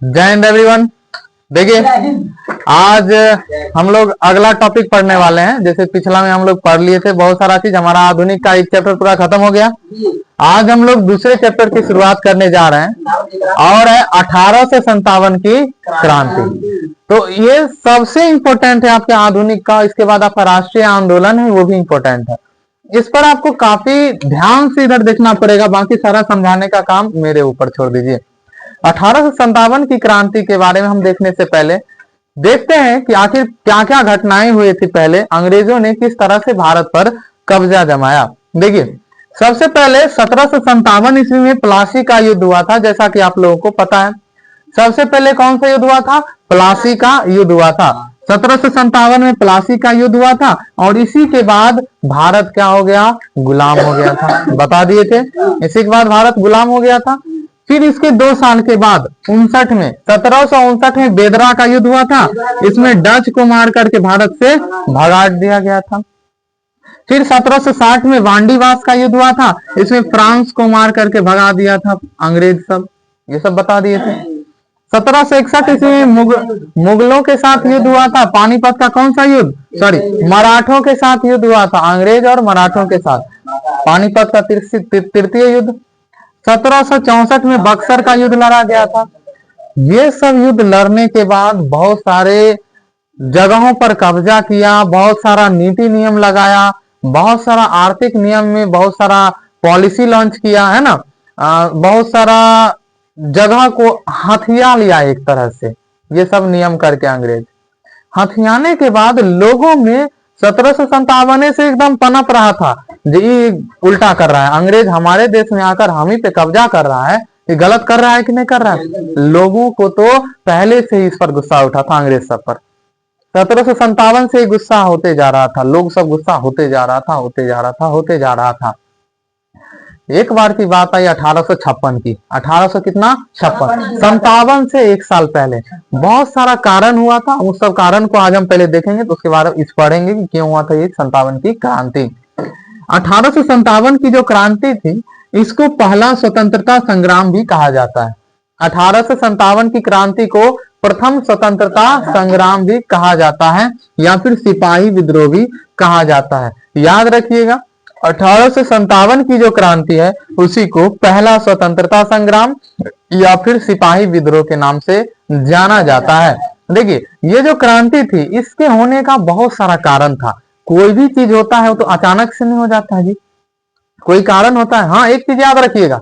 जय हिंद एवरीवन। देखिए आज हम लोग अगला टॉपिक पढ़ने वाले हैं। जैसे पिछला में हम लोग पढ़ लिए थे बहुत सारा चीज, हमारा आधुनिक का एक चैप्टर पूरा खत्म हो गया। आज हम लोग दूसरे चैप्टर की शुरुआत करने जा रहे हैं और है 1857 की क्रांति। तो ये सबसे इंपॉर्टेंट है आपके आधुनिक का। इसके बाद आपका राष्ट्रीय आंदोलन है, वो भी इंपॉर्टेंट है। इस पर आपको काफी ध्यान से इधर देखना पड़ेगा, बाकी सारा समझाने का काम मेरे ऊपर छोड़ दीजिए। 1857 की क्रांति के बारे में हम देखने से पहले देखते हैं कि आखिर क्या क्या घटनाएं हुई थी। पहले अंग्रेजों ने किस तरह से भारत पर कब्जा जमाया। देखिए सबसे पहले 1757 ईस्वी में प्लासी का युद्ध हुआ था, जैसा कि आप लोगों को पता है। सबसे पहले कौन सा युद्ध हुआ था? प्लासी का युद्ध हुआ था। 1757 में प्लासी का युद्ध हुआ था और इसी के बाद भारत क्या हो गया? गुलाम हो गया था। बता दिए थे, इसी के बाद भारत गुलाम हो गया था। फिर इसके 2 साल के बाद 1759 में बेदरा का युद्ध हुआ था। इसमें डच को मार करके भारत से भगा दिया गया था। फिर 1760 में वांडीवास का युद्ध हुआ था। इसमें फ्रांस को मार करके भगा दिया था अंग्रेज सब। ये सब बता दिए थे। 1761 ईस्वी में मुगलों के साथ युद्ध हुआ था। पानीपत का कौन सा युद्ध? मराठों के साथ युद्ध हुआ था। अंग्रेज और मराठों के साथ पानीपत का तृतीय युद्ध। 1764 में बक्सर का युद्ध लड़ा गया था। ये सब युद्ध लड़ने के बाद बहुत सारे जगहों पर कब्जा किया, बहुत सारा नीति नियम लगाया, बहुत सारा आर्थिक नियम में बहुत सारा पॉलिसी लॉन्च किया, है ना। बहुत सारा जगह को हथिया लिया एक तरह से। ये सब नियम करके अंग्रेज हथियाने के बाद लोगों में 1757 से एकदम पनप रहा था ये उल्टा कर रहा है, अंग्रेज हमारे देश में आकर हम ही पे कब्जा कर रहा है, ये गलत कर रहा है कि नहीं कर रहा है। लोगों को तो पहले से ही इस पर गुस्सा उठा था अंग्रेज सब पर। 1757 से गुस्सा होते जा रहा था, लोग सब गुस्सा होते जा रहा था, होते जा रहा था। एक बार की बात आई 1856 की। 1800 कितना? 56। 57 से 1 साल पहले बहुत सारा कारण हुआ था। उस सब कारण को आज हम पहले देखेंगे, तो उसके बाद इस पढ़ेंगे कि क्यों हुआ था ये 57 की क्रांति। 1857 की जो क्रांति थी, इसको पहला स्वतंत्रता संग्राम भी कहा जाता है। 1857 की क्रांति को प्रथम स्वतंत्रता संग्राम भी कहा जाता है, या फिर सिपाही विद्रोह भी कहा जाता है। याद रखिएगा 1857 की जो क्रांति है उसी को पहला स्वतंत्रता संग्राम या फिर सिपाही विद्रोह के नाम से जाना जाता है। देखिए ये जो क्रांति थी, इसके होने का बहुत सारा कारण था। कोई भी चीज होता है वो तो अचानक से नहीं हो जाता है जी, कोई कारण होता है। हाँ एक चीज याद रखिएगा,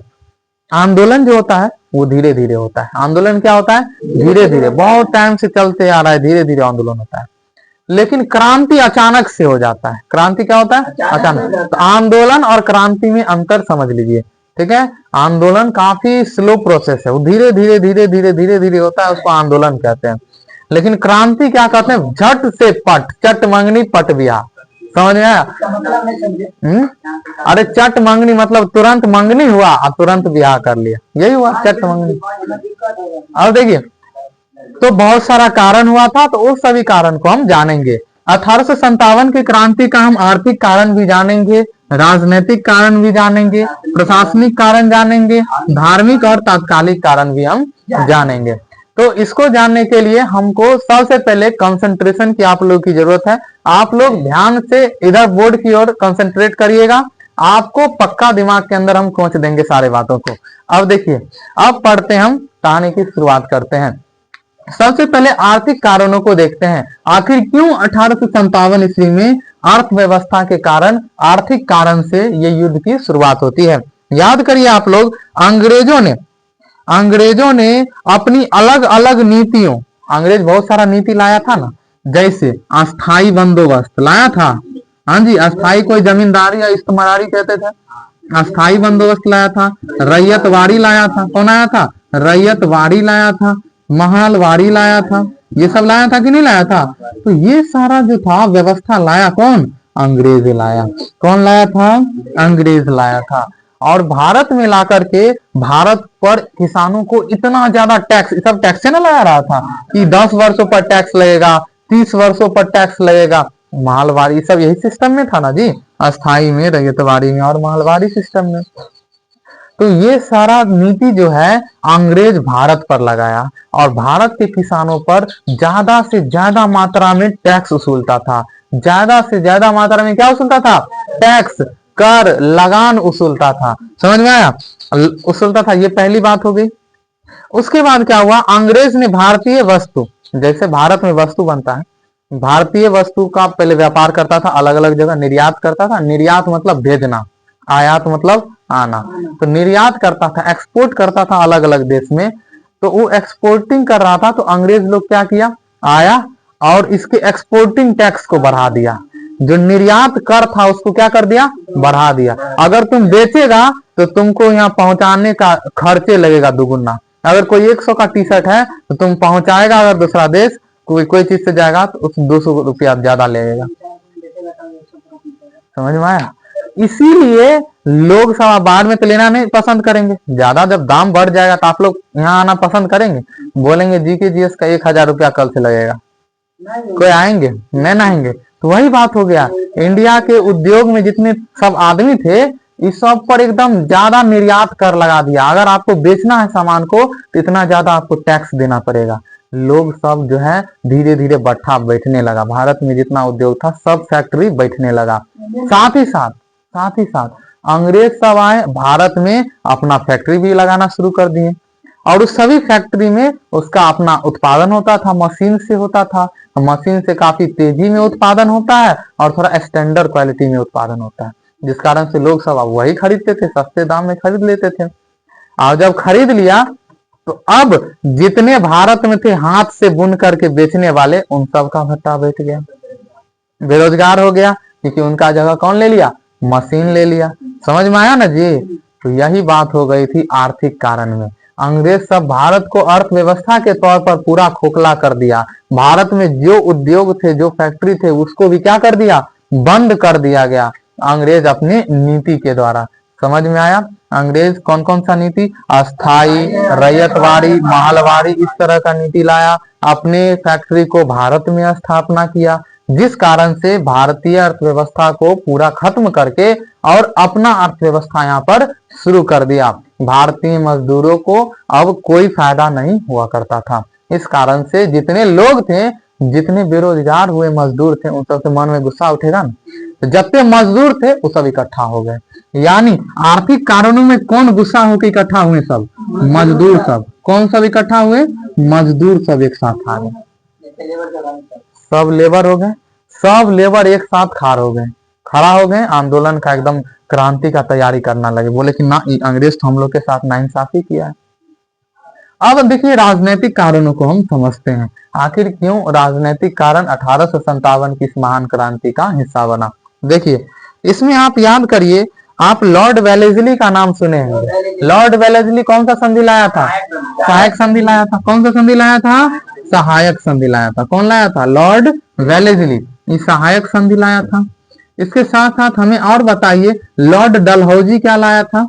आंदोलन जो होता है वो धीरे धीरे होता है। आंदोलन क्या होता है? धीरे धीरे, बहुत टाइम से चलते आ रहा है, धीरे धीरे आंदोलन होता है। लेकिन क्रांति अचानक से हो जाता है। क्रांति क्या होता है? अचानक। तो आंदोलन और क्रांति में अंतर समझ लीजिए, ठीक है। आंदोलन काफी स्लो प्रोसेस है, वो धीरे धीरे धीरे धीरे धीरे धीरे होता है, उसको आंदोलन कहते हैं। लेकिन क्रांति क्या कहते हैं? झट से पट, चट मंगनी पट ब्याह। समझ में आया? अरे चट मंगनी मतलब तुरंत मंगनी हुआ और तुरंत ब्याह कर लिया, यही हुआ चट मंगनी। अब देखिए तो बहुत सारा कारण हुआ था, तो उस सभी कारण को हम जानेंगे। 1857 की क्रांति का हम आर्थिक कारण भी जानेंगे, राजनीतिक कारण भी जानेंगे, प्रशासनिक कारण जानेंगे, धार्मिक और तात्कालिक कारण भी हम जानेंगे। तो इसको जानने के लिए हमको सबसे पहले कंसंट्रेशन की आप लोग की जरूरत है। आप लोग ध्यान से इधर बोर्ड की ओर कंसंट्रेट करिएगा, आपको पक्का दिमाग के अंदर हम पहुंच देंगे सारे बातों को। अब देखिए, अब पढ़ते हम कहानी की शुरुआत करते हैं। सबसे पहले आर्थिक कारणों को देखते हैं। आखिर क्यों 1857 ईस्वी में अर्थव्यवस्था के कारण, आर्थिक कारण से ये युद्ध की शुरुआत होती है। याद करिए आप लोग, अंग्रेजों ने अपनी अलग अलग नीतियों, अंग्रेज बहुत सारा नीति लाया था ना, जैसे अस्थाई बंदोबस्त लाया था। हाँ जी, अस्थाई कोई जमींदारी या इस्तेमारी कहते थे, अस्थाई बंदोबस्त लाया था। रैयतवाड़ी लाया था। कौन आया था? रैयतवाड़ी लाया था। महलवाड़ी लाया था। ये सब लाया था कि नहीं लाया था? तो ये सारा जो था व्यवस्था लाया कौन? अंग्रेज लाया। कौन लाया था? अंग्रेज लाया था। और भारत में ला करके भारत पर किसानों को इतना ज्यादा टैक्स, सब टैक्स से ना लगा रहा था कि 10 वर्षों पर टैक्स लगेगा, 30 वर्षों पर टैक्स लगेगा। मालवाड़ी सब यही सिस्टम में था ना जी, अस्थाई में, रैयतवाड़ी में और मालवाड़ी सिस्टम में। तो ये सारा नीति जो है अंग्रेज भारत पर लगाया और भारत के किसानों पर ज्यादा से ज्यादा मात्रा में टैक्स वसूलता था। ज्यादा से ज्यादा मात्रा में क्या वसूलता था? टैक्स, कर, लगान वसूलता था। समझ में आया? वसूलता था। ये पहली बात हो गई। उसके बाद क्या हुआ? अंग्रेज ने भारतीय वस्तु, जैसे भारत में वस्तु बनता है, भारतीय वस्तु का पहले व्यापार करता था, अलग अलग जगह निर्यात करता था। निर्यात मतलब भेजना, आयात मतलब आना। तो निर्यात करता था, एक्सपोर्ट करता था अलग अलग देश में। तो वो एक्सपोर्टिंग कर रहा था, तो अंग्रेज लोग क्या किया? आया और इसके एक्सपोर्टिंग टैक्स को बढ़ा दिया। जो निर्यात कर था उसको क्या कर दिया? बढ़ा दिया। अगर तुम बेचेगा तो तुमको यहाँ पहुंचाने का खर्चे लगेगा दुगुना। अगर कोई 100 का टी शर्ट है तो तुम पहुंचाएगा, अगर दूसरा देश कोई चीज से जाएगा तो उस 200 रुपया ज्यादा लगेगा। समझ में आया? इसीलिए लोग सब बाद में तो लेना नहीं पसंद करेंगे। ज्यादा जब दाम बढ़ जाएगा तो आप लोग यहाँ आना पसंद करेंगे? बोलेंगे GKGS का 1000 रुपया कल से लगेगा। कोई आएंगे? नहीं आएंगे। तो वही बात हो गया। इंडिया के उद्योग में जितने सब आदमी थे, इस सब पर एकदम ज्यादा निर्यात कर लगा दिया। अगर आपको बेचना है सामान को तो इतना ज्यादा आपको टैक्स देना पड़ेगा। लोग सब जो है धीरे धीरे बट्ठा बैठने लगा। भारत में जितना उद्योग था सब फैक्ट्री बैठने लगा। साथ ही साथ अंग्रेज सब आए भारत में, अपना फैक्ट्री भी लगाना शुरू कर दिए और उस सभी फैक्ट्री में उसका अपना उत्पादन होता था, मशीन से होता था। मशीन से काफी तेजी में उत्पादन होता है और थोड़ा स्टैंडर्ड क्वालिटी में उत्पादन होता है, जिस कारण से लोग सब वही खरीदते थे, सस्ते दाम में खरीद लेते थे। और जब खरीद लिया तो अब जितने भारत में थे हाथ से बुन करके बेचने वाले, उन सब का भट्टा बैठ गया, बेरोजगार हो गया, क्योंकि उनका जगह कौन ले लिया? मशीन ले लिया। समझ में आया ना जी? तो यही बात हो गई थी आर्थिक कारण में। अंग्रेज सब भारत को अर्थव्यवस्था के तौर पर पूरा खोखला कर दिया। भारत में जो उद्योग थे, जो फैक्ट्री थे, उसको भी क्या कर दिया? बंद कर दिया गया अंग्रेज अपनी नीति के द्वारा। समझ में आया? अंग्रेज कौन कौन सा नीति? अस्थाई, रैयतवाड़ी, महलवाड़ी, इस तरह का नीति लाया। अपने फैक्ट्री को भारत में स्थापना किया, जिस कारण से भारतीय अर्थव्यवस्था को पूरा खत्म करके और अपना अर्थव्यवस्था यहाँ पर शुरू कर दिया। भारतीय मजदूरों को अब कोई फायदा नहीं हुआ करता था। इस कारण से जितने लोग थे, जितने बेरोजगार हुए मजदूर थे, उन सबके मन में गुस्सा उठेगा ना। तो जितने मजदूर थे वो सब इकट्ठा हो गए। यानी आर्थिक कारणों में कौन गुस्सा होकर इकट्ठा हुए? सब मजदूर। सब कौन सब इकट्ठा हुए? मजदूर सब एक साथ आ गए। सब लेबर हो गए, सब लेबर एक साथ खड़ा हो गए, आंदोलन का एकदम क्रांति का तैयारी करना लगे। बोले कि ना, अंग्रेज तो हम लोग के साथ नाइंसाफी किया है। अब देखिए राजनीतिक कारणों को हम समझते हैं। आखिर क्यों राजनीतिक कारण 1857 की इस महान क्रांति का हिस्सा बना? देखिए इसमें आप याद करिए, आप लॉर्ड वेलेस्ली का नाम सुने हैं। लॉर्ड वेलेस्ली कौन सा संधि लाया था? सहायक संधि लाया था। कौन सा संधि लाया था? सहायक संधि लाया था। कौन लाया था? Lord Wellesley. इस सहायक संधि लाया था। इसके साथ साथ हमें और बताइए, लॉर्ड डलहौजी क्या लाया था?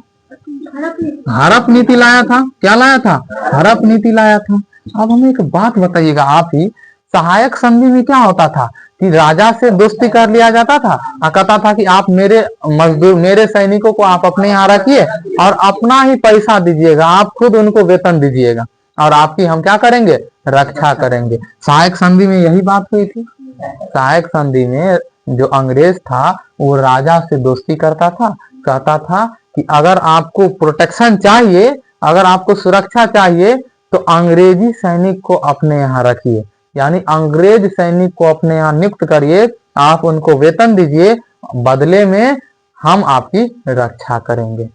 हड़प नीति लाया था। क्या लाया था? हड़प नीति लाया था। अब हमें एक बात बताइएगा आप ही, सहायक संधि में क्या होता था कि राजा से दोस्ती कर लिया जाता था, कहता था कि आप मेरे मजदूर, मेरे सैनिकों को आप अपने यहाँ रखिए और अपना ही पैसा दीजिएगा, आप खुद उनको वेतन दीजिएगा और आपकी हम क्या करेंगे? रक्षा करेंगे। सहायक संधि में यही बात हुई थी। सहायक संधि में जो अंग्रेज था वो राजा से दोस्ती करता था, कहता था कि अगर आपको प्रोटेक्शन चाहिए, अगर आपको सुरक्षा चाहिए तो अंग्रेजी सैनिक को अपने यहाँ रखिए, यानी अंग्रेज सैनिक को अपने यहाँ नियुक्त करिए, आप उनको वेतन दीजिए, बदले में हम आपकी रक्षा करेंगे।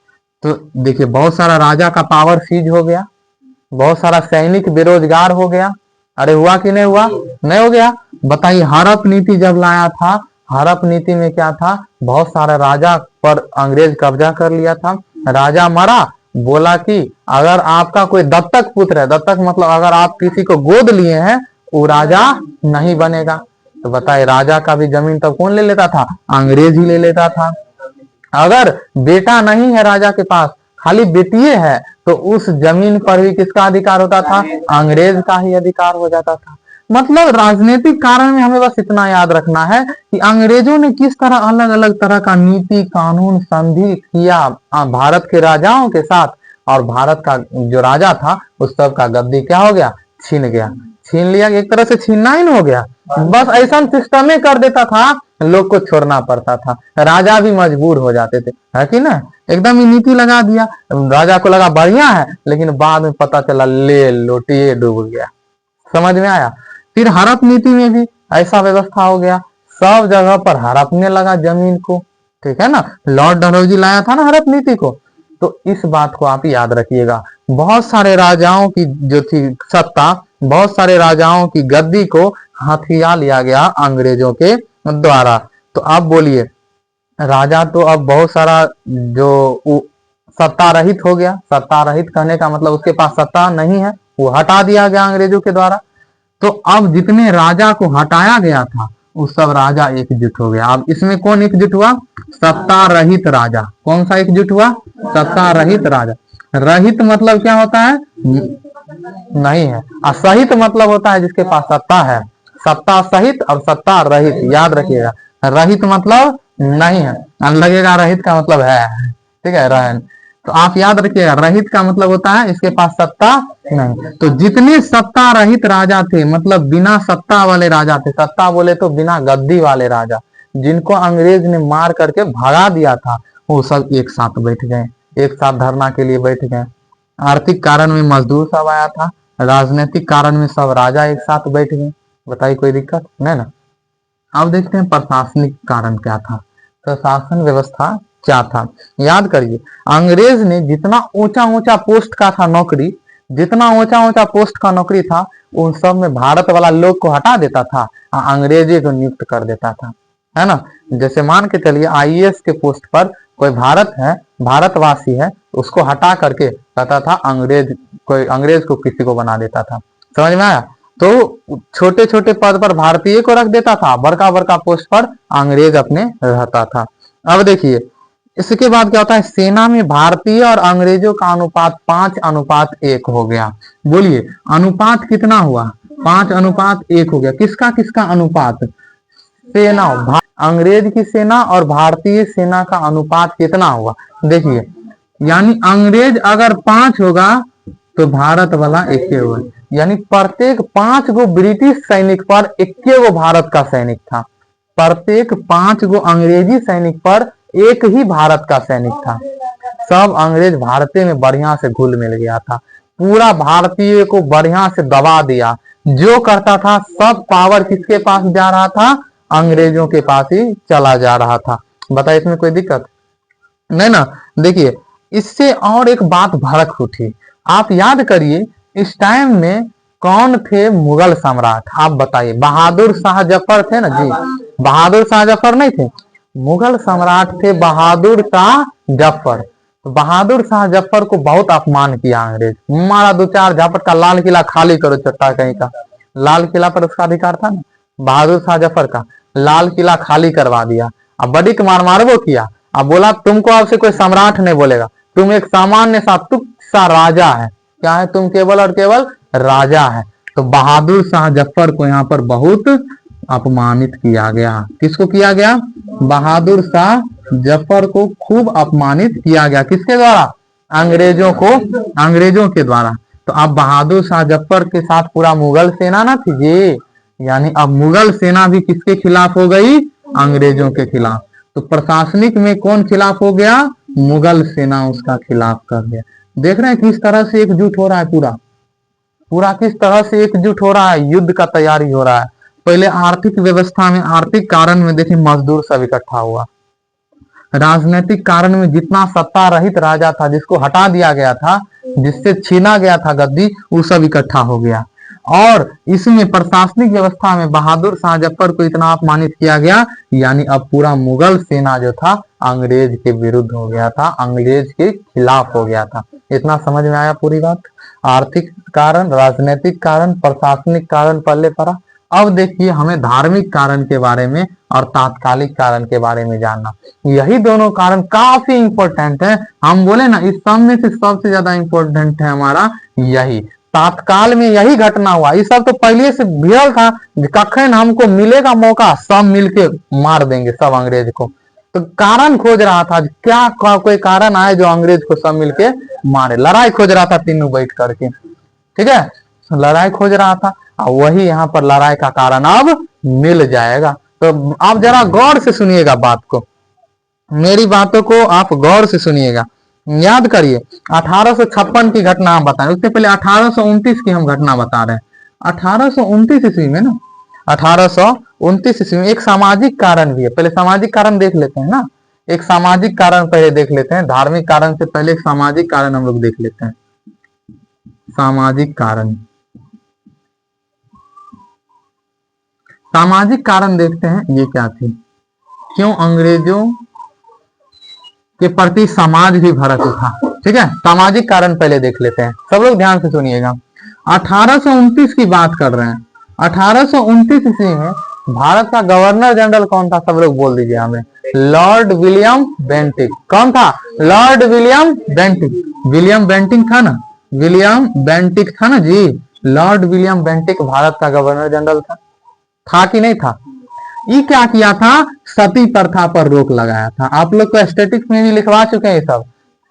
तो देखिए बहुत सारा राजा का पावर सीज हो गया, बहुत सारा सैनिक बेरोजगार हो गया। अरे हुआ कि नहीं हुआ? नहीं हो गया? बताइए हड़प नीति जब लाया था, हड़प नीति में क्या था? बहुत सारा राजा पर अंग्रेज कब्जा कर लिया था। राजा मरा, बोला कि अगर आपका कोई दत्तक पुत्र है, दत्तक मतलब अगर आप किसी को गोद लिए हैं, वो राजा नहीं बनेगा। तो बताइए राजा का भी जमीन तब कौन ले लेता था? अंग्रेज ही ले लेता था। अगर बेटा नहीं है राजा के पास, खाली बेटिए है, तो उस जमीन पर भी किसका अधिकार होता था? अंग्रेज का ही अधिकार हो जाता था। मतलब राजनीतिक कारण में हमें बस इतना याद रखना है कि अंग्रेजों ने किस तरह अलग अलग तरह का नीति कानून संधि किया भारत के राजाओं के साथ, और भारत का जो राजा था उस सब का गद्दी क्या हो गया, छीन गया। छीन लिया, एक तरह से छीनना ही हो गया, बस ऐसा सिस्टम ही कर देता था, लोग को छोड़ना पड़ता था, राजा भी मजबूर हो जाते थे, है कि ना। एकदम ही नीति लगा दिया, राजा को लगा बढ़िया है, लेकिन बाद में पता चला ले लोटिए डूब गया। समझ में आया। फिर हड़प नीति में भी ऐसा व्यवस्था हो गया, सब जगह पर हड़पने लगा जमीन को, ठीक है ना। लॉर्ड डलहौजी लाया था ना हड़प नीति को, तो इस बात को आप याद रखिएगा। बहुत सारे राजाओं की जो थी सत्ता, बहुत सारे राजाओं की गद्दी को हथिया लिया गया अंग्रेजों के द्वारा। तो आप बोलिए, राजा तो अब बहुत सारा जो सत्ता रहित हो गया। सत्ता रहित कहने का मतलब उसके पास सत्ता नहीं है, वो हटा दिया गया अंग्रेजों के द्वारा। तो अब जितने राजा को हटाया गया था उस सब राजा एकजुट हो गया। अब इसमें कौन एकजुट हुआ, सत्ता रहित राजा। कौन सा एकजुट हुआ, सत्ता रहित राजा। रहित मतलब क्या होता है, नहीं है, असहित मतलब होता है जिसके पास सत्ता है। सत्ता सहित और सत्ता रहित, याद रखिएगा। रहित मतलब नहीं है, लगेगा रहित का मतलब है, ठीक है, रहन। तो आप याद रखिएगा, रहित का मतलब होता है इसके पास सत्ता नहीं। तो जितने सत्ता रहित राजा थे, मतलब बिना सत्ता वाले राजा थे, सत्ता बोले तो बिना गद्दी वाले राजा, जिनको अंग्रेज ने मार करके भगा दिया था, वो सब एक साथ बैठ गए, एक साथ धरना के लिए बैठ गए। आर्थिक कारण में मजदूर सब आया था, राजनीतिक कारण में सब राजा एक साथ बैठ गए। बताइए कोई दिक्कत नहीं ना। अब देखते हैं प्रशासनिक कारण क्या था, प्रशासन व्यवस्था क्या था। याद करिए, अंग्रेज ने जितना ऊंचा ऊंचा पोस्ट का था नौकरी, जितना ऊंचा ऊंचा पोस्ट का नौकरी था, उन सब में भारत वाला लोग को हटा देता था, अंग्रेजी को नियुक्त कर देता था, है ना। जैसे मान के चलिए आईएएस के पोस्ट पर कोई भारत है, भारतवासी है, उसको हटा करके कहता था अंग्रेज, कोई अंग्रेज को किसी को बना देता था। समझ में आया। तो छोटे छोटे पद पर भारतीय को रख देता था, बड़का बड़का पोस्ट पर अंग्रेज अपने रहता था। अब देखिए इसके बाद क्या होता है, सेना में भारतीय और अंग्रेजों का अनुपात 5:1 हो गया। बोलिए अनुपात कितना हुआ, 5:1 हो गया। किसका किसका अनुपात, सेना, अंग्रेज की सेना और भारतीय सेना का अनुपात कितना हुआ। देखिए, यानी अंग्रेज अगर 5 होगा तो भारत वाला 1 होगा, यानी प्रत्येक 5 गो ब्रिटिश सैनिक पर 1 गो भारत का सैनिक था। प्रत्येक 5 गो अंग्रेजी सैनिक पर 1 ही भारत का सैनिक था। सब अंग्रेज भारतीय में बढ़िया से घुल मिल गया था, पूरा भारतीय को बढ़िया से दबा दिया। जो करता था सब पावर किसके पास जा रहा था, अंग्रेजों के पास ही चला जा रहा था। बताइए इसमें कोई दिक्कत नहीं ना। देखिए इससे और एक बात भड़क उठी, आप याद करिए इस टाइम में कौन थे मुगल सम्राट, आप बताइए। बहादुर शाह जफर थे ना जी, बहादुर शाह जफर नहीं थे, मुगल सम्राट थे बहादुर शाह जफर। तो बहादुर शाह जफर को बहुत अपमान किया अंग्रेज, मारा 2-4 झापट का, लाल किला खाली करो चट्टा कहीं का। लाल किला पर उसका अधिकार था ना बहादुर शाह जफर का, लाल किला खाली करवा दिया। अब बड़ी मार मारबो किया, अब बोला तुमको अब से कोई सम्राट नहीं बोलेगा, तुम एक सामान्य सा तुच्छ सा राजा है। क्या है, तुम केवल और केवल राजा है। तो बहादुर शाह जफर को यहाँ पर बहुत अपमानित किया गया। किसको किया गया, बहादुर शाह जफर को खूब अपमानित किया गया। किसके द्वारा, अंग्रेजों को, अंग्रेजों के द्वारा। तो अब बहादुर शाह जफर के साथ पूरा मुगल सेना ना थी जी, यानी अब मुगल सेना भी किसके खिलाफ हो गई, अंग्रेजों के खिलाफ। तो प्रशासनिक में कौन खिलाफ हो गया, मुगल सेना उसका खिलाफ कर गया। देख रहे हैं किस तरह से एकजुट हो रहा है, पूरा पूरा किस तरह से एकजुट हो रहा है, युद्ध का तैयारी हो रहा है। पहले आर्थिक व्यवस्था में, आर्थिक कारण में देखिए मजदूर सब इकट्ठा हुआ। राजनीतिक कारण में जितना सत्ता रहित राजा था, जिसको हटा दिया गया था, जिससे छीना गया था गद्दी, वो सब इकट्ठा हो गया। और इसमें प्रशासनिक व्यवस्था में बहादुर शाह जफर को इतना अपमानित किया गया, यानी अब पूरा मुगल सेना जो था अंग्रेज के विरुद्ध हो गया था, अंग्रेज के खिलाफ हो गया था। इतना समझ में आया पूरी बात। आर्थिक कारण, राजनीतिक कारण, प्रशासनिक कारण पहले पढ़ा। अब देखिए हमें धार्मिक कारण के बारे में और तात्कालिक कारण के बारे में जानना। यही दोनों कारण काफी इंपॉर्टेंट है। हम बोले ना इस सब में से सबसे ज्यादा इंपॉर्टेंट है हमारा यही तात्काल में यही घटना हुआ। ये सब तो पहले से भिड़ल था, कखन हमको मिलेगा मौका सब मिलके मार देंगे सब अंग्रेज को। तो कारण खोज रहा था, क्या कोई कारण आए जो अंग्रेज को सब मिलके मारे। लड़ाई खोज रहा था तीनों बैठ करके, ठीक है, लड़ाई खोज रहा था। और वही यहाँ पर लड़ाई का कारण अब मिल जाएगा। तो आप जरा गौर से सुनिएगा बात को, मेरी बातों को आप गौर से सुनिएगा, याद करिए। 1856 की घटना हम बताएं, उससे पहले 1829 की हम घटना बता रहे हैं। 1829 ईस्वी में ना, 1829 ईस्वी में एक सामाजिक कारण भी है। पहले सामाजिक कारण देख लेते हैं ना, एक सामाजिक कारण पहले देख लेते हैं। धार्मिक कारण से पहले एक सामाजिक कारण हम लोग देख लेते हैं। सामाजिक कारण, सामाजिक कारण देखते हैं ये क्या थी, क्यों अंग्रेजों के प्रति समाज भी भड़क उठा। ठीक है, सामाजिक कारण पहले देख लेते हैं, सब लोग ध्यान से सुनिएगा। 1829 की बात कर रहे हैं। 1829 ईस्वी में भारत का गवर्नर जनरल कौन था, सब लोग बोल दीजिए हमें। Lord William Bentinck. कौन था? Lord William Bentinck. William Bentinck था ना, विलियम बेंटिक था ना जी। लॉर्ड विलियम बेंटिक भारत का गवर्नर जनरल था कि नहीं था? ये क्या किया था? सती प्रथा पर रोक लगाया था। आप लोग को स्टैटिस्टिक्स में भी लिखवा चुके हैं ये सब।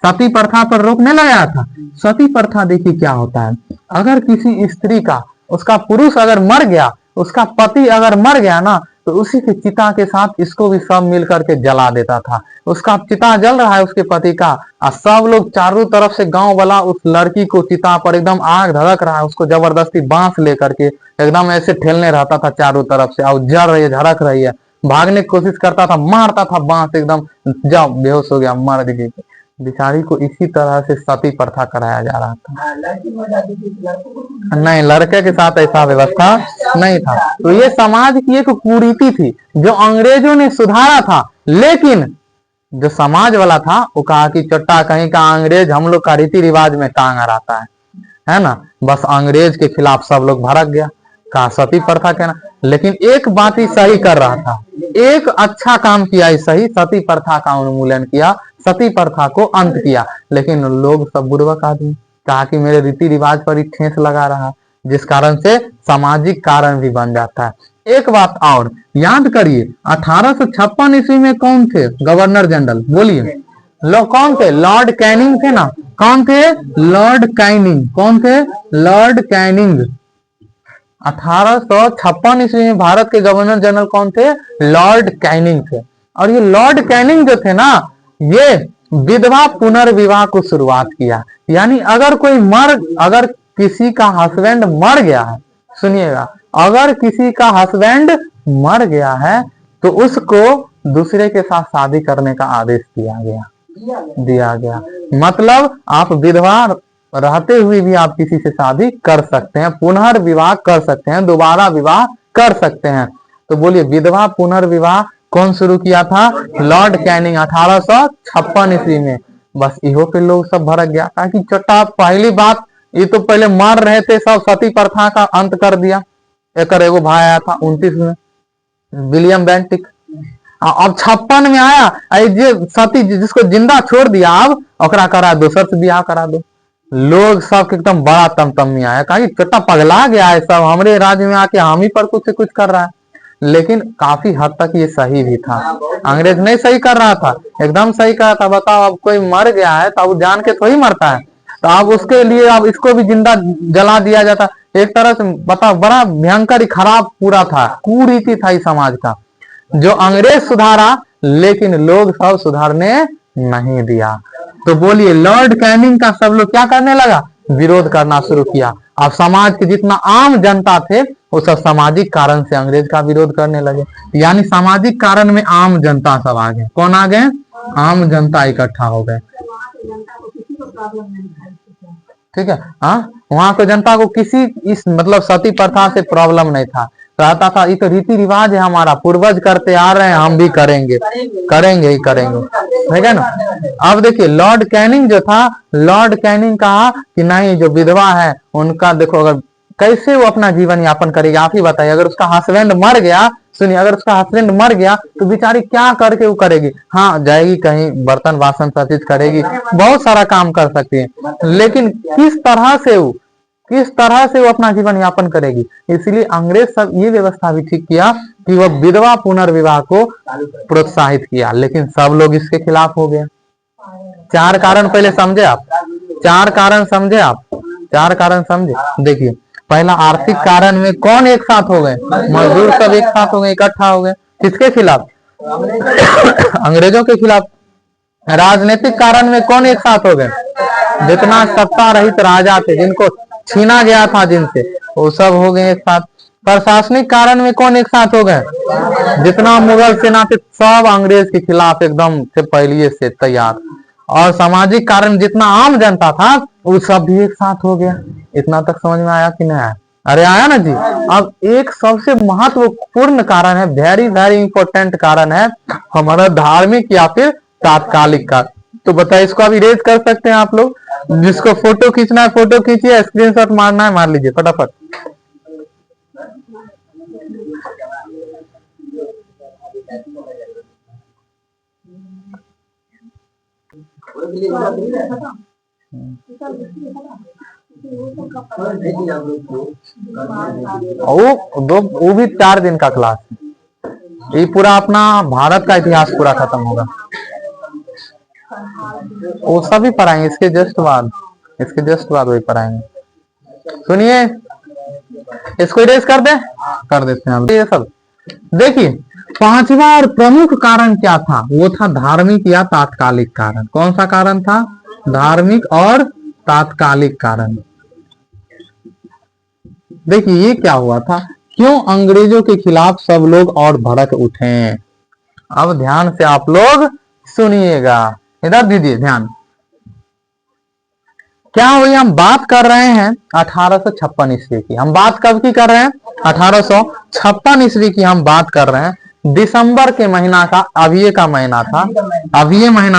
सती प्रथा पर रोक नहीं लगाया था। सती प्रथा देखिए क्या होता है, अगर किसी स्त्री का, उसका पुरुष अगर मर गया, उसका पति अगर मर गया ना, तो उसी की चिता के साथ इसको भी सब मिल करके जला देता था। उसका चिता जल रहा है उसके पति का, और सब लोग चारों तरफ से गांव वाला उस लड़की को चिता पर एकदम आग धड़क रहा है, उसको जबरदस्ती बांस लेकर के एकदम ऐसे ठेलने रहता था चारों तरफ से, और जल रही है, झड़क रही है, भागने की कोशिश करता था, मारता था बांस, एकदम जाओ बेहोश हो गया, मर गई। बेचारी को इसी तरह से सती प्रथा कराया जा रहा था। नहीं, लड़के के साथ ऐसा व्यवस्था नहीं था। तो ये समाज की एक कुरीति थी जो अंग्रेजों ने सुधारा था। लेकिन जो समाज वाला था वो कहा कि चट्टा कहीं का अंग्रेज हम लोग का रीति रिवाज में टांग रहता है ना। बस अंग्रेज के खिलाफ सब लोग भड़क गया, कहा सती प्रथा कहना। लेकिन एक बात ही सही कर रहा था, एक अच्छा काम किया ही सही, सती प्रथा का उन्मूलन किया, सती प्रथा को अंत किया। लेकिन लोग सब बुर्बक आदमी, कहा कि मेरे रीति रिवाज पर ही ठेस लगा रहा, जिस कारण से सामाजिक कारण भी बन जाता है। एक बात और याद करिए, 1856 ईस्वी में कौन थे गवर्नर जनरल? बोलिए, लोग कौन थे? लॉर्ड कैनिंग थे ना। कौन थे? Lord Canning. कौन थे? Lord Canning. 1856 ईस्वी में भारत के गवर्नर जनरल कौन थे? लॉर्ड कैनिंग थे। और ये लॉर्ड कैनिंग जो थे ना, ये विधवा पुनर्विवाह को शुरुआत किया। यानी अगर किसी का हस्बैंड मर गया है, सुनिएगा, अगर किसी का हस्बैंड मर गया है तो उसको दूसरे के साथ शादी करने का आदेश दिया गया। मतलब आप विधवा रहते हुए भी आप किसी से शादी कर सकते हैं, पुनर्विवाह कर सकते हैं, दोबारा विवाह कर सकते हैं। तो बोलिए, विधवा पुनर्विवाह कौन शुरू किया था? लॉर्ड कैनिंग, 1856 ईस्वी में। बस इहो पे लोग सब भड़क गया, ताकि चट्टा पहली बात, ये तो पहले मर रहे थे सब, सती प्रथा का अंत कर दिया। एक एगो भाई आया था 29 में, विलियम बेंटिक। अब 56 में आया, सती जिसको जिंदा छोड़ दिया, अब ओकरा करा दोसर से ब्याह करा दो। लोग सब एकदम बड़ा तमतम में आया, कहा कि चट्टा पगला गया है, सब हमारे राज्य में आके हम ही पर कुछ से कुछ कर रहा है। लेकिन काफी हद तक ये सही भी था, अंग्रेज नहीं सही कर रहा था, एकदम सही कर रहा था। बताओ, अब कोई मर गया है तो अब जान के थोड़ी मरता है, तो अब उसके लिए अब इसको भी जिंदा जला दिया जाता। एक तरह से बताओ, बड़ा भयंकर खराब पूरा था, कुरीति था इस समाज का, जो अंग्रेज सुधारा लेकिन लोग सब सुधारने नहीं दिया। तो बोलिए, लॉर्ड कैनिंग का सब लोग क्या करने लगा? विरोध करना शुरू किया। अब समाज के जितना आम जनता थे वो सब सामाजिक कारण से अंग्रेज का विरोध करने लगे। यानी सामाजिक कारण में आम जनता सब आ गए। कौन आ गए? आम जनता इकट्ठा हो गए। ठीक है, हाँ, वहां को जनता को किसी इस मतलब सती प्रथा से प्रॉब्लम नहीं था, कहता था ये तो रीति रिवाज है हमारा, पूर्वज करते आ रहे हैं, हम भी करेंगे ही करेंगे। ठीक है ना। अब देखिए, लॉर्ड कैनिंग जो था, लॉर्ड कैनिंग कहा कि नहीं, जो विधवा है उनका देखो, अगर कैसे वो अपना जीवन यापन करेगी, आप ही बताइए। अगर उसका हस्बैंड मर गया, सुनिए, अगर उसका हस्बैंड मर गया तो बेचारी क्या करके वो करेगी? हाँ, जाएगी कहीं बर्तन बासन सब चीज करेगी, बहुत सारा काम कर सकती है, लेकिन किस तरह से वो किस तरह से वो अपना जीवन यापन करेगी। इसलिए अंग्रेज सब ये व्यवस्था भी ठीक किया कि वह विधवा पुनर्विवाह को प्रोत्साहित किया, लेकिन सब लोग इसके खिलाफ हो गए। 4 कारण पहले समझे आप, 4 कारण समझे आप, 4 कारण समझे। देखिए, पहला आर्थिक कारण में कौन एक साथ हो गए, मजदूर सब एक साथ हो गए, इकट्ठा हो गए, किसके खिलाफ, अंग्रेजों के खिलाफ। राजनीतिक कारण में कौन एक साथ हो गए, जितना सत्ता रहित राजा थे, जिनको छीना गया था जिनसे, वो सब हो गए एक साथ। प्रशासनिक कारण में कौन एक साथ हो गए, जितना मुगल सेना थे सब अंग्रेज के खिलाफ एकदम से पहले से तैयार। और सामाजिक कारण जितना आम जनता था वो सब भी एक साथ हो गया। इतना तक समझ में आया कि नहीं आया? अरे आया ना जी। अब एक सबसे महत्वपूर्ण कारण है, वेरी वेरी इंपॉर्टेंट कारण है हमारा धार्मिक या फिर तात्कालिक कारण। तो बताइए, इसको आप इरेज कर सकते हैं आप लोग। जिसको फोटो खींचना है फोटो खींचिए, स्क्रीनशॉट मारना है मार लीजिए फटाफट। वो भी 4 दिन का क्लास है। ये पूरा अपना भारत का इतिहास पूरा खत्म होगा, वो सभी पढ़ाएंगे इसके जस्ट बाद वही पढ़ाएंगे। सुनिए, इसको इरेज कर देते हैं ये सब। देखिए, 5वां और प्रमुख कारण क्या था, वो था धार्मिक या तात्कालिक कारण। कौन सा कारण था, धार्मिक और तात्कालिक कारण। देखिए ये क्या हुआ था, क्यों अंग्रेजों के खिलाफ सब लोग और भड़क उठे। अब ध्यान से आप लोग सुनिएगा, इधर दीजिए ध्यान। क्या हुई, हम बात कर रहे हैं 1856 ईस्वी की। हम बात कब की कर रहे हैं, 1856 ईस्वी की हम बात कर रहे हैं। दिसंबर के महीना का, अभी का महीना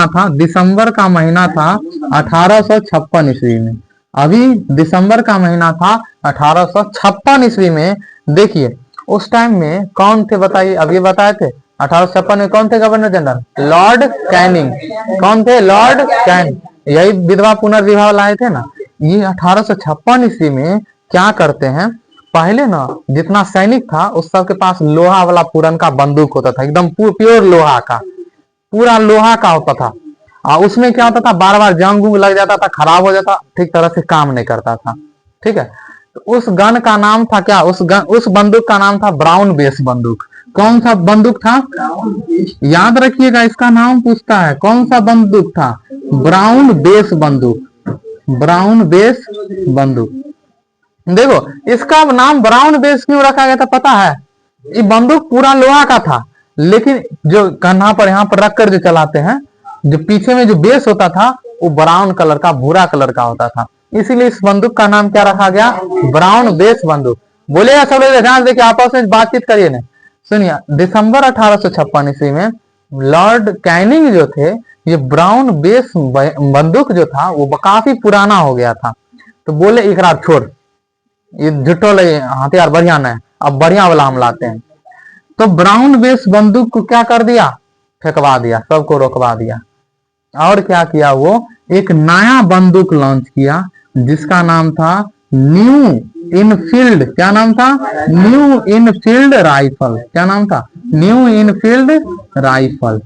था, दिसंबर का महीना था 1856 ईस्वी में। अभी दिसंबर का महीना था 1856 ईस्वी में। देखिए उस टाइम में कौन थे बताइए, अभी बताए थे 1856 में कौन थे गवर्नर जनरल, लॉर्ड कैनिंग। कौन थे, लॉर्ड कैनिंग। यही विधवा पुनर्विवाह लाए थे ना। ये 1856 ईस्वी में क्या करते हैं, पहले ना जितना सैनिक था उस सबके पास लोहा वाला पुरन का बंदूक होता था, एकदम प्योर लोहा का, पूरा लोहा का होता था। और उसमें क्या होता था, बार बार जंग उंग लग जाता था, खराब हो जाता, ठीक तरह से काम नहीं करता था। ठीक है, तो उस गन का नाम था क्या, उस बंदूक का नाम था ब्राउन बेस बंदूक। कौन सा बंदूक था, याद रखिएगा, इसका नाम पूछता है। कौन सा बंदूक था, ब्राउन बेस बंदूक, ब्राउन बेस बंदूक। देखो इसका नाम ब्राउन बेस क्यों रखा गया था पता है, ये बंदूक पूरा लोहा का था, लेकिन जो कन्हा पर यहाँ पर रखकर जो चलाते हैं, जो पीछे में जो बेस होता था वो ब्राउन कलर का, भूरा कलर का होता था। इसीलिए इस बंदूक का नाम क्या रखा गया, ब्राउन बेस बंदूक। बोलेगा सब लोग, ध्यान देखिए, आपस में बातचीत करिए ना। सुनिए, दिसंबर 1856 ईस्वी में लॉर्ड कैनिंग जो थे, ये ब्राउन बेस बंदूक जो था वो काफी पुराना हो गया था। तो बोले एक रात छोड़, ये झुट्टो हथियार बढ़िया नहीं, अब बढ़िया वाला हम लाते हैं। तो ब्राउन बेस बंदूक को क्या कर दिया, फेंकवा दिया, सबको रोकवा दिया। और क्या किया, वो एक नया बंदूक लॉन्च किया जिसका नाम था न्यू इनफील्ड। क्या नाम था, न्यू इनफील्ड राइफल। क्या नाम था, new Enfield rifle.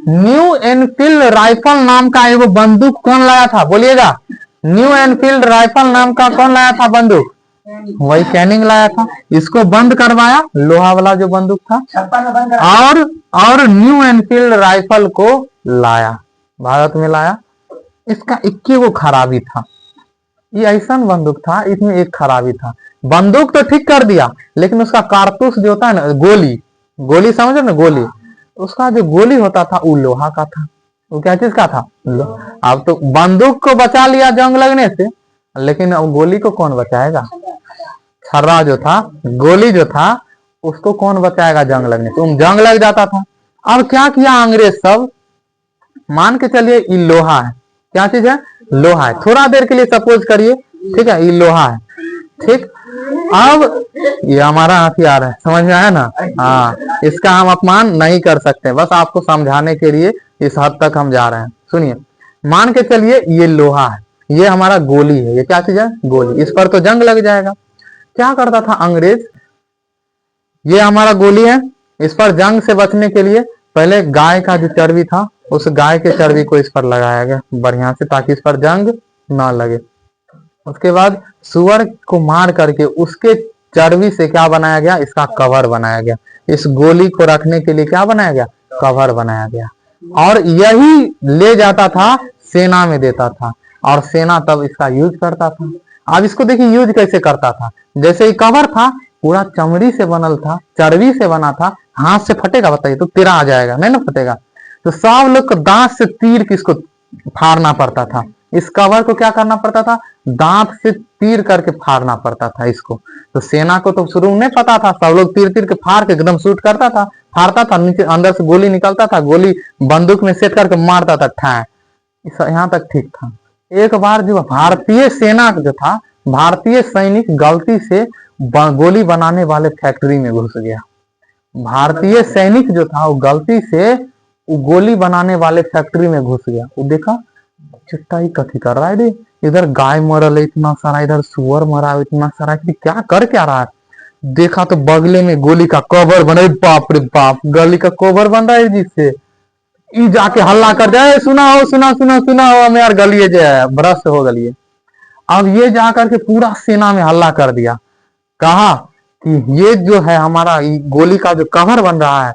New Enfield rifle नाम का एक बंदूक कौन लाया था, बोलिएगा, न्यू इनफील्ड राइफल नाम का कौन लाया था बंदूक, वही कैनिंग लाया था। इसको बंद करवाया, लोहा वाला जो बंदूक था, और न्यू एनफील्ड राइफल को लाया, भारत में लाया। इसका इक्के वो खराबी था, ये ऐसा बंदूक था, इसमें एक खराबी था। बंदूक तो ठीक कर दिया, लेकिन उसका कारतूस जो होता है ना, गोली समझो ना, गोली, उसका जो गोली होता था वो लोहा का था। वो क्या चीज का था, अब तो बंदूक को बचा लिया जंग लगने से, लेकिन अब गोली को कौन बचाएगा, छर्रा जो था, गोली जो था, उसको कौन बचाएगा जंग लगने से, जंग लग जाता था। अब क्या किया अंग्रेज सब, मान के चलिए ये लोहा है, क्या चीज है, लोहा है, थोड़ा देर के लिए सपोज करिए, ठीक है, ये लोहा है, ठीक। अब ये हमारा हथियार है, समझ में आया ना, हाँ, इसका हम अपमान नहीं कर सकते, बस आपको समझाने के लिए इस हद तक हम जा रहे हैं। सुनिए, मान के चलिए ये लोहा है, ये हमारा गोली है, ये क्या चीज है? गोली। इस पर तो जंग लग जाएगा। क्या करता था अंग्रेज, ये हमारा गोली है, इस पर जंग से बचने के लिए पहले गाय का जो चर्बी था, उस गाय के चर्बी को इस पर लगाया गया बढ़िया से, ताकि इस पर जंग ना लगे। उसके बाद सुअर को मार करके उसके चर्बी से क्या बनाया गया? इसका कवर बनाया गया। इस गोली को रखने के लिए क्या बनाया गया? कवर बनाया गया। और यही ले जाता था सेना में देता था, और सेना तब इसका यूज करता था। अब इसको देखिए यूज कैसे करता था। जैसे ही कवर था, पूरा चमड़ी से बनल था, चर्बी से बना था, हाथ से फटेगा बताइए तो तिरा आ जाएगा, नहीं ना फटेगा। तो सब लोग को दांत से तीर के इसको फाड़ना पड़ता था। इस कवर को क्या करना पड़ता था? दांत से तीर करके फाड़ना पड़ता था इसको। तो सेना को तो शुरू में नहीं पता था, सब लोग तीर तीर के फाड़ के एकदम शूट करता था, फाड़ता था, नीचे अंदर से गोली निकलता था, गोली बंदूक में सेट करके मारता था, ठा यहाँ तक ठीक था। एक बार जो भारतीय सेना जो था, भारतीय सैनिक गलती से गोली बनाने वाले फैक्ट्री में घुस गया। भारतीय सैनिक जो था वो गलती से वो गोली बनाने वाले फैक्ट्री में घुस गया। वो देखा चिट्टा ही कथी कर रहा है रे, इधर गाय मरल है इतना सारा, इधर सुअर मरा है इतना सारा, क्या कर क्या रहा है। देखा तो बगले में गोली का कवर बना, बाप रे बाप, गोली का कवर बन रहा है जिससे ई जाके हल्ला कर जाए, सुना हो सुना सुना सुना हो, हमें यार गलिए जो है ब्रश हो गलिए। अब ये जाकर के पूरा सेना में हल्ला कर दिया, कहा कि ये जो है हमारा गोली का जो कवर बन रहा है,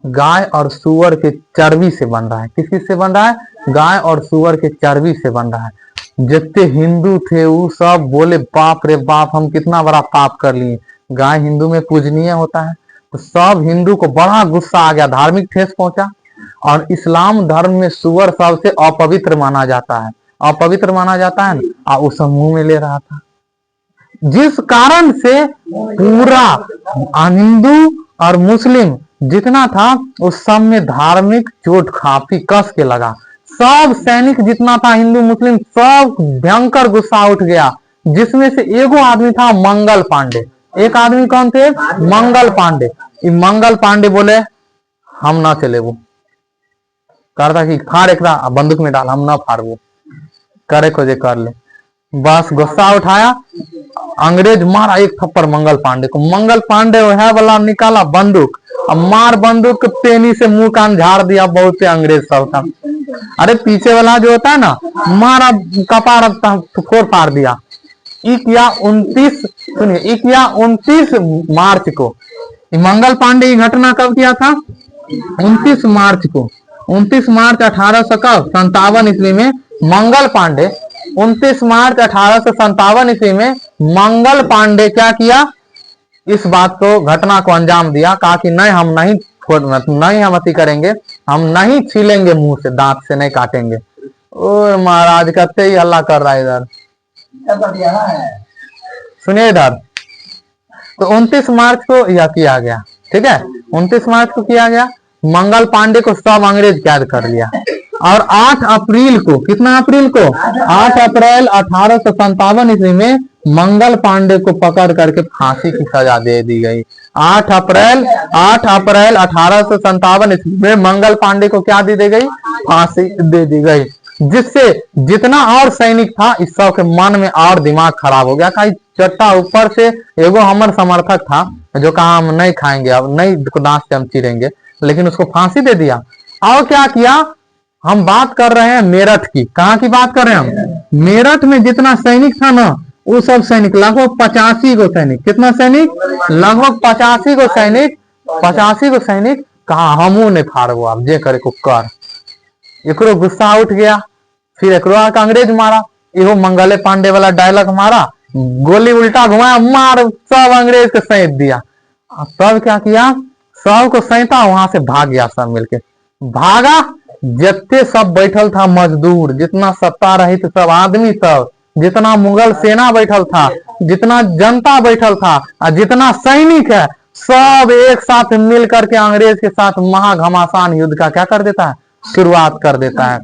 गाय और सुअर के चर्बी से बन रहा है। किस किस से बन रहा है? गाय और सुअर के चर्बी से बन रहा है। जितने हिंदू थे वो सब बोले बाप रे बाप, हम कितना बड़ा पाप कर लिए। गाय हिंदू में पूजनीय होता है, तो सब हिंदू को बड़ा गुस्सा आ गया, धार्मिक ठेस पहुंचा। और इस्लाम धर्म में सुअर सबसे अपवित्र माना जाता है, अपवित्र माना जाता है ना, उस मुंह में ले रहा था। जिस कारण से पूरा हिंदू और मुस्लिम जितना था उस सब में धार्मिक चोट काफी कस के लगा। सब सैनिक जितना था हिंदू मुस्लिम सब भयंकर गुस्सा उठ गया। जिसमें से एगो आदमी था मंगल पांडे। एक आदमी कौन थे? मंगल पांडे। मंगल पांडे बोले हम ना चले, वो करता कि फाड़ एक बंदूक में डाल, हम ना फाड़, वो करे को जे कर ले। बस गुस्सा उठाया, अंग्रेज मारा एक थप्पड़ मंगल पांडे को। मंगल पांडे है वाला निकाला बंदूक, अब मार बंदूक पेनी से मुंह कान झाड़ दिया बहुत से अंग्रेज सब का। अरे पीछे वाला जो होता है ना, मारा कपार फोड़ फाड़ दिया। इकिया 29 मार्च को मंगल पांडे की घटना कब किया था? 29 मार्च को। 29 मार्च 1857 ईस्वी में मंगल पांडे 29 मार्च 1857 ईस्वी में मंगल पांडे क्या किया? इस बात को घटना को अंजाम दिया, कहा कि नहीं हम नहीं हम अति करेंगे, हम नहीं छीलेंगे मुंह से, दांत से नहीं काटेंगे। ओ महाराज कहते ही हल्ला कर रहा है इधर, सुनिए इधर। तो 29 मार्च को यह किया गया, ठीक है, 29 मार्च को किया गया। मंगल पांडे को सब अंग्रेज कैद कर लिया। और 8 अप्रैल को, कितना अप्रैल को? 8 अप्रैल 1857 ईस्वी में मंगल पांडे को पकड़ करके फांसी की सजा दे दी गई। 8 अप्रैल 1857 ईस्वी में मंगल पांडे को क्या दे दी गई? फांसी दे दी गई। जिससे जितना और सैनिक था इस सब के मन में और दिमाग खराब हो गया। कहीं चट्टा ऊपर से एगो हमर समर्थक था जो कहा हम नहीं खाएंगे, अब नहीं दांत से हम चीरेंगे, लेकिन उसको फांसी दे दिया। और क्या किया? हम बात कर रहे हैं मेरठ की। कहाँ की बात कर रहे हैं हम? मेरठ में जितना सैनिक था ना, वो सब सैनिक लगभग 85 गो सैनिक, कितना सैनिक? लगभग 85 गो सैनिक, 85 गो सैनिक कहा हमू ने फाड़ो, आप जे करे को कर। एकरो गुस्सा उठ गया, फिर एकरो आके अंग्रेज मारा। इहो मंगले पांडे वाला डायलॉग मारा, गोली उल्टा घुमाया, मार, सब अंग्रेज को सैंत दिया। तब क्या किया? सब को सैंता, वहां से भाग गया, सब मिलके भागा। जितने सब बैठल था मजदूर, जितना सत्ता रहित सब आदमी, सब जितना मुगल सेना बैठल था, जितना जनता बैठल था, और जितना सैनिक है, सब एक साथ मिल करके अंग्रेज के साथ महाघमासान युद्ध का क्या कर देता है? शुरुआत कर देता है।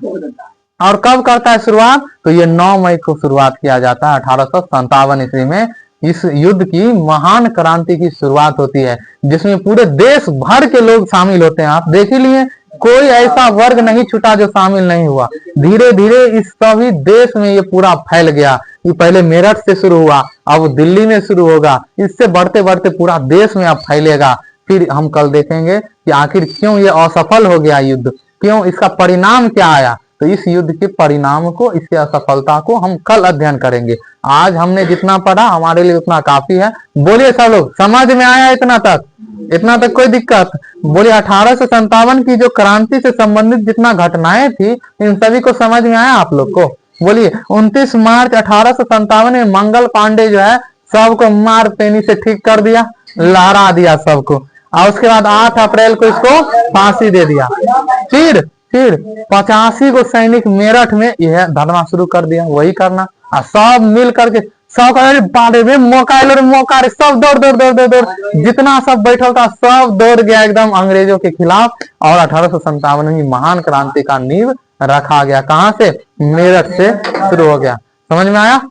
और कब करता है शुरुआत? तो ये 9 मई को शुरुआत किया जाता है 1857 ईस्वी में। इस युद्ध की महान क्रांति की शुरुआत होती है, जिसमें पूरे देश भर के लोग शामिल होते हैं। आप देख ही लिए कोई ऐसा वर्ग नहीं छूटा जो शामिल नहीं हुआ। धीरे धीरे इस सभी देश में ये पूरा फैल गया। ये पहले मेरठ से शुरू हुआ, अब दिल्ली में शुरू होगा, इससे बढ़ते बढ़ते पूरा देश में अब फैलेगा। फिर हम कल देखेंगे कि आखिर क्यों ये असफल हो गया युद्ध, क्यों इसका परिणाम क्या आया। तो इस युद्ध के परिणाम को, इसकी असफलता को हम कल अध्ययन करेंगे। आज हमने जितना पढ़ा हमारे लिए उतना काफी है। बोलिए सब लोग, समझ में आया इतना तक? इतना तक कोई दिक्कत? बोलिए 1857 की जो क्रांति से संबंधित जितना घटनाएं थी, इन सभी को समझ में आया आप लोग को? बोलिए 29 मार्च 1857 में मंगल पांडे जो है सबको मार पेनी से ठीक कर दिया, लहरा दिया सबको, और उसके बाद 8 अप्रैल को इसको फांसी दे दिया। फिर 85 को सैनिक मेरठ में यह धरना शुरू कर दिया, वही करना, और सब मिल करके सब बारे में मौका सब दौड़ जितना सब बैठा था सब दौड़ गया एकदम अंग्रेजों के खिलाफ, और 1857 में महान क्रांति का नींव रखा गया। कहां से? मेरठ से शुरू हो गया। समझ में आया?